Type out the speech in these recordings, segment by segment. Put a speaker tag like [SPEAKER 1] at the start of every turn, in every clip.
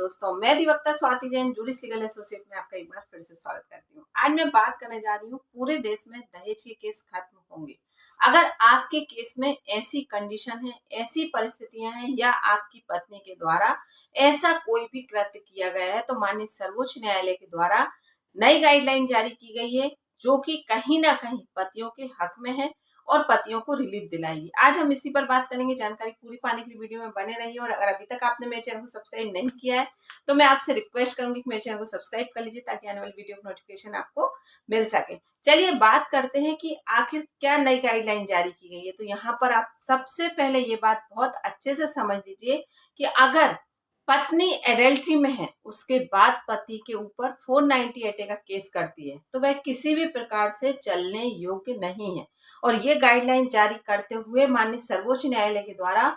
[SPEAKER 1] दोस्तों, मैं अधिवक्ता स्वाति जैन जूडिस लीगल एसोसिएट में आपका एक बार फिर से स्वागत करती हूँ। आज मैं बात करने जा रही हूँ पूरे देश में दहेज के केस खत्म होंगे अगर आपके केस में ऐसी कंडीशन है, ऐसी परिस्थितियां हैं या आपकी पत्नी के द्वारा ऐसा कोई भी कृत्य किया गया है तो माननीय सर्वोच्च न्यायालय के द्वारा नई गाइडलाइन जारी की गई है जो कि कहीं ना कहीं पतियों के हक में है और पतियों को रिलीफ दिलाएगी। आज हम इसी पर बात करेंगे। जानकारी पूरी पाने के लिए वीडियो में बने रहिए और अगर अभी तक आपने मेरे चैनल को सब्सक्राइब नहीं किया है तो मैं आपसे रिक्वेस्ट करूंगी कि मेरे चैनल को सब्सक्राइब कर लीजिए ताकि आने वाली वीडियो का नोटिफिकेशन आपको मिल सके। चलिए बात करते हैं कि आखिर क्या नई गाइडलाइन जारी की गई है। तो यहाँ पर आप सबसे पहले ये बात बहुत अच्छे से समझ लीजिए कि अगर पत्नी एडल्ट्री में है उसके बाद पति के ऊपर 498 का केस करती है तो वह किसी भी प्रकार से चलने योग्य नहीं है। और ये गाइडलाइन जारी करते हुए माननीय सर्वोच्च न्यायालय के द्वारा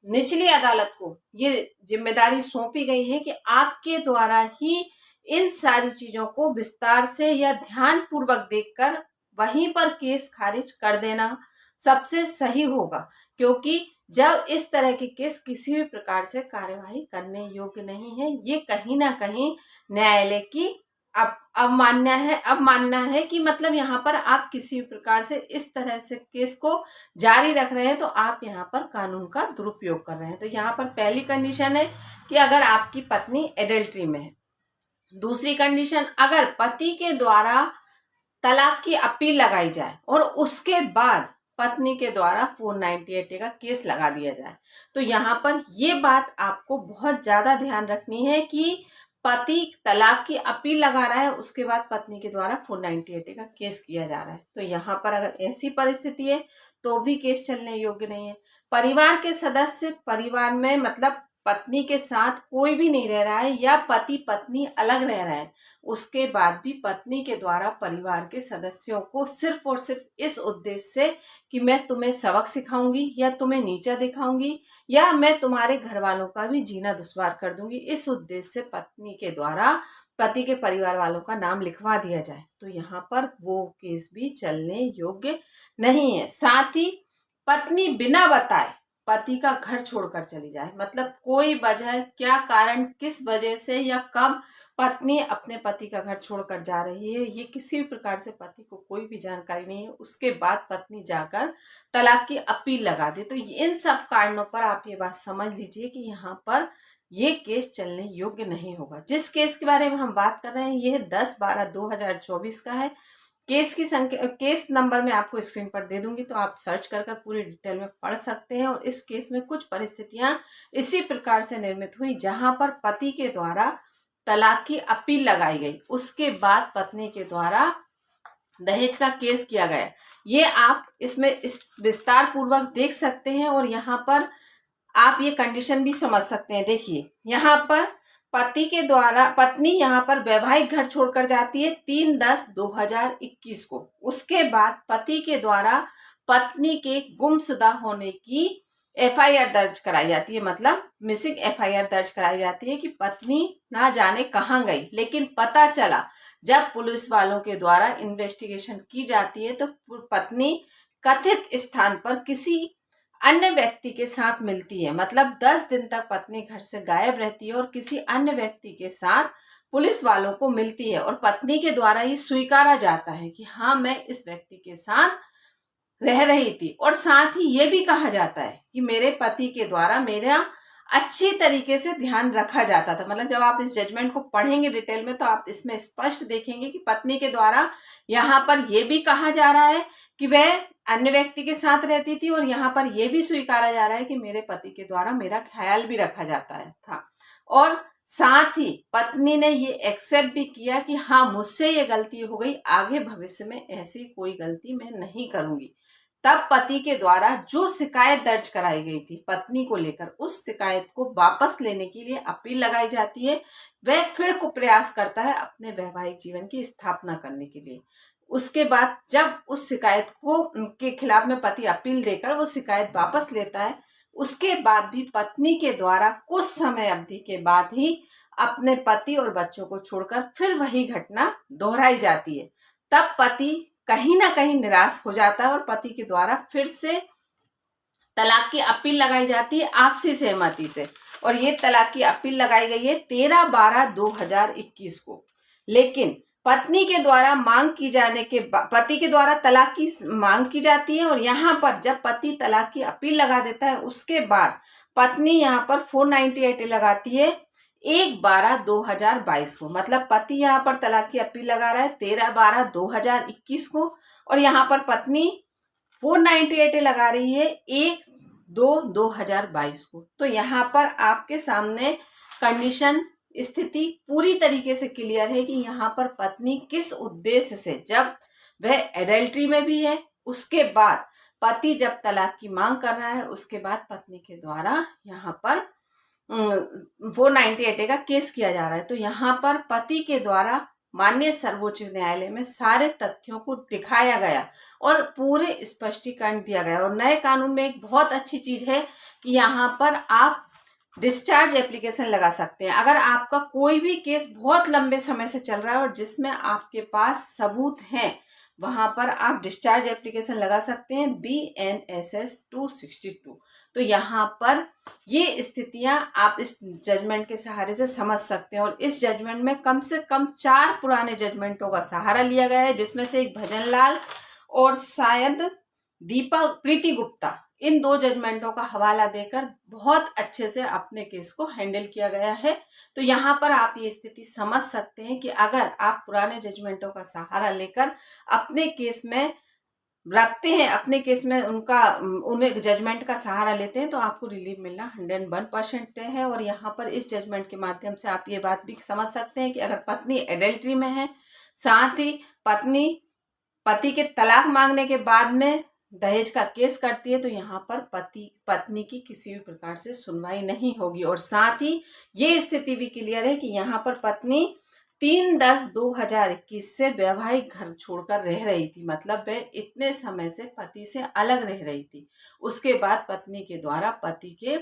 [SPEAKER 1] निचली अदालत को ये जिम्मेदारी सौंपी गई है कि आपके द्वारा ही इन सारी चीजों को विस्तार से या ध्यान पूर्वक देखकर वहीं पर केस खारिज कर देना सबसे सही होगा, क्योंकि जब इस तरह के केस किसी भी प्रकार से कार्यवाही करने योग्य नहीं है, ये कहीं ना कहीं न्यायालय की अब मानना है कि मतलब यहाँ पर आप किसी भी प्रकार से इस तरह से केस को जारी रख रहे हैं तो आप यहाँ पर कानून का दुरुपयोग कर रहे हैं। तो यहाँ पर पहली कंडीशन है कि अगर आपकी पत्नी एडल्ट्री में है। दूसरी कंडीशन, अगर पति के द्वारा तलाक की अपील लगाई जाए और उसके बाद पत्नी के द्वारा 498 का केस लगा दिया जाए तो यहाँ पर ये बात आपको बहुत ज्यादा ध्यान रखनी है कि पति तलाक की अपील लगा रहा है उसके बाद पत्नी के द्वारा 498 का केस किया जा रहा है तो यहाँ पर अगर ऐसी परिस्थिति है तो भी केस चलने योग्य नहीं है। परिवार के सदस्य परिवार में मतलब पत्नी के साथ कोई भी नहीं रह रहा है या पति पत्नी अलग रह रहा है, उसके बाद भी पत्नी के द्वारा परिवार के सदस्यों को सिर्फ और सिर्फ इस उद्देश्य से कि मैं तुम्हें सबक सिखाऊंगी या तुम्हें नीचा दिखाऊंगी या मैं तुम्हारे घर वालों का भी जीना दुश्वार कर दूंगी, इस उद्देश्य से पत्नी के द्वारा पति के परिवार वालों का नाम लिखवा दिया जाए तो यहाँ पर वो केस भी चलने योग्य नहीं है। साथ ही पत्नी बिना बताए पति का घर छोड़कर चली जाए, मतलब कोई वजह, क्या कारण, किस वजह से या कब पत्नी अपने पति का घर छोड़कर जा रही है, ये किसी भी प्रकार से पति को कोई भी जानकारी नहीं है, उसके बाद पत्नी जाकर तलाक की अपील लगा दे तो इन सब कारणों पर आप ये बात समझ लीजिए कि यहाँ पर ये केस चलने योग्य नहीं होगा। जिस केस के बारे में हम बात कर रहे हैं यह 10/12/2024 का है। केस की संख्या, केस नंबर मैं आपको स्क्रीन पर दे दूंगी तो आप सर्च कर पूरी डिटेल में पढ़ सकते हैं। और इस केस में कुछ परिस्थितियां इसी प्रकार से निर्मित हुई जहां पर पति के द्वारा तलाक की अपील लगाई गई, उसके बाद पत्नी के द्वारा दहेज का केस किया गया। ये आप इसमें इस विस्तार पूर्वक देख सकते हैं और यहाँ पर आप ये कंडीशन भी समझ सकते हैं। देखिए यहाँ पर पति के द्वारा पत्नी यहाँ पर वैवाहिक घर छोड़कर जाती है 3/10/2021 को। उसके बाद पति के द्वारा पत्नी के गुमशुदा होने की FIR दर्ज कराई जाती है, मतलब मिसिंग FIR दर्ज कराई जाती है कि पत्नी ना जाने कहाँ गई। लेकिन पता चला जब पुलिस वालों के द्वारा इन्वेस्टिगेशन की जाती है तो पत्नी कथित स्थान पर किसी अन्य व्यक्ति के साथ मिलती है, मतलब 10 दिन तक पत्नी घर से गायब रहती है और किसी अन्य व्यक्ति के साथ पुलिस वालों को मिलती है और पत्नी के द्वारा ये स्वीकारा जाता है कि हाँ मैं इस व्यक्ति के साथ रह रही थी। और साथ ही ये भी कहा जाता है कि मेरे पति के द्वारा मेरा अच्छी तरीके से ध्यान रखा जाता था। मतलब जब आप इस जजमेंट को पढ़ेंगे डिटेल में तो आप इसमें स्पष्ट देखेंगे कि पत्नी के द्वारा यहाँ पर यह भी कहा जा रहा है कि वह अन्य व्यक्ति के साथ रहती थी और यहाँ पर यह भी स्वीकारा जा रहा है कि मेरे पति के द्वारा मेरा ख्याल भी रखा जाता है था। और साथ ही पत्नी ने ये एक्सेप्ट भी किया कि हाँ मुझसे ये गलती हो गई, आगे भविष्य में ऐसी कोई गलती मैं नहीं करूंगी। तब पति के द्वारा जो शिकायत दर्ज कराई गई थी पत्नी को लेकर, उस शिकायत को वापस लेने के लिए अपील लगाई जाती है। वह फिर को प्रयास करता है अपने वैवाहिक जीवन की स्थापना करने के लिए। उसके बाद जब उस शिकायत को के खिलाफ में पति अपील देकर वो शिकायत वापस लेता है, उसके बाद भी पत्नी के द्वारा कुछ समय अवधि के बाद ही अपने पति और बच्चों को छोड़कर फिर वही घटना दोहराई जाती है। तब पति कहीं ना कहीं निराश हो जाता है और पति के द्वारा फिर से तलाक की अपील लगाई जाती है आपसी सहमति से। और ये तलाक की अपील लगाई गई है 13/12/2021 को। लेकिन पत्नी के द्वारा मांग की जाने के बाद पति के द्वारा तलाक की मांग की जाती है और यहाँ पर जब पति तलाक की अपील लगा देता है उसके बाद पत्नी यहाँ पर 498 लगाती है 1/12/2022 को। मतलब पति यहाँ पर तलाक की अपील लगा रहा है 13/12/2021 को और यहाँ पर पत्नी 498 लगा रही है 1/2/2022 को। तो यहाँ पर आपके सामने कंडीशन स्थिति पूरी तरीके से क्लियर है कि यहाँ पर पत्नी किस उद्देश्य से, जब वह एडल्ट्री में भी है, उसके बाद पति जब तलाक की मांग कर रहा है उसके बाद पत्नी के द्वारा यहाँ पर 498 का केस किया जा रहा है। तो यहाँ पर पति के द्वारा माननीय सर्वोच्च न्यायालय में सारे तथ्यों को दिखाया गया और पूरे स्पष्टीकरण दिया गया। और नए कानून में एक बहुत अच्छी चीज है कि यहाँ पर आप डिस्चार्ज एप्लीकेशन लगा सकते हैं। अगर आपका कोई भी केस बहुत लंबे समय से चल रहा है और जिसमें आपके पास सबूत हैं, वहां पर आप डिस्चार्ज एप्लीकेशन लगा सकते हैं BNSS 262। तो यहाँ पर ये स्थितियां आप इस जजमेंट के सहारे से समझ सकते हैं। और इस जजमेंट में कम से कम 4 पुराने जजमेंटों का सहारा लिया गया है, जिसमें से एक भजनलाल और शायद दीपा प्रीति गुप्ता, इन 2 जजमेंटों का हवाला देकर बहुत अच्छे से अपने केस को हैंडल किया गया है। तो यहाँ पर आप ये स्थिति समझ सकते हैं कि अगर आप पुराने जजमेंटों का सहारा लेकर अपने केस में रखते हैं, अपने केस में उन्हें जजमेंट का सहारा लेते हैं, तो आपको रिलीफ मिलना 101% तय है। और यहाँ पर इस जजमेंट के माध्यम से आप ये बात भी समझ सकते हैं कि अगर पत्नी एडल्ट्री में है, साथ ही पत्नी पति के तलाक मांगने के बाद में दहेज का केस करती है, तो यहाँ पर पत्नी की किसी भी प्रकार से सुनवाई नहीं होगी। और साथ ही ये स्थिति भी क्लियर है कि यहाँ पर पत्नी 3/10/2021 से वैवाहिक घर छोड़कर रह रही थी। मतलब वह इतने समय से पति से अलग रह रही थी। उसके बाद पत्नी के द्वारा पति के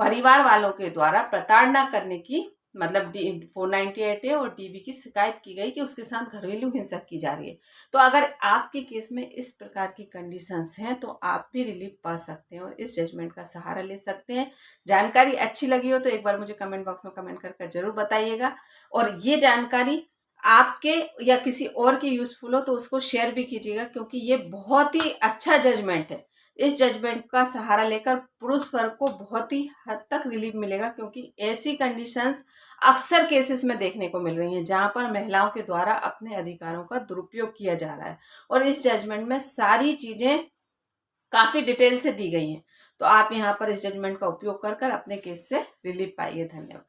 [SPEAKER 1] परिवार वालों के द्वारा प्रताड़ना करने की, मतलब 498 है और DV की शिकायत की गई कि उसके साथ घरेलू हिंसा की जा रही है। तो अगर आपके केस में इस प्रकार की कंडीशंस हैं तो आप भी रिलीफ पा सकते हैं और इस जजमेंट का सहारा ले सकते हैं। जानकारी अच्छी लगी हो तो एक बार मुझे कमेंट बॉक्स में कमेंट करके जरूर बताइएगा। और ये जानकारी आपके या किसी और की यूजफुल हो तो उसको शेयर भी कीजिएगा, क्योंकि ये बहुत ही अच्छा जजमेंट है। इस जजमेंट का सहारा लेकर पुरुष वर्ग को बहुत ही हद तक रिलीफ मिलेगा, क्योंकि ऐसी कंडीशंस अक्सर केसेस में देखने को मिल रही हैं जहां पर महिलाओं के द्वारा अपने अधिकारों का दुरुपयोग किया जा रहा है। और इस जजमेंट में सारी चीजें काफी डिटेल से दी गई हैं। तो आप यहाँ पर इस जजमेंट का उपयोग कर अपने केस से रिलीफ पाइए। धन्यवाद।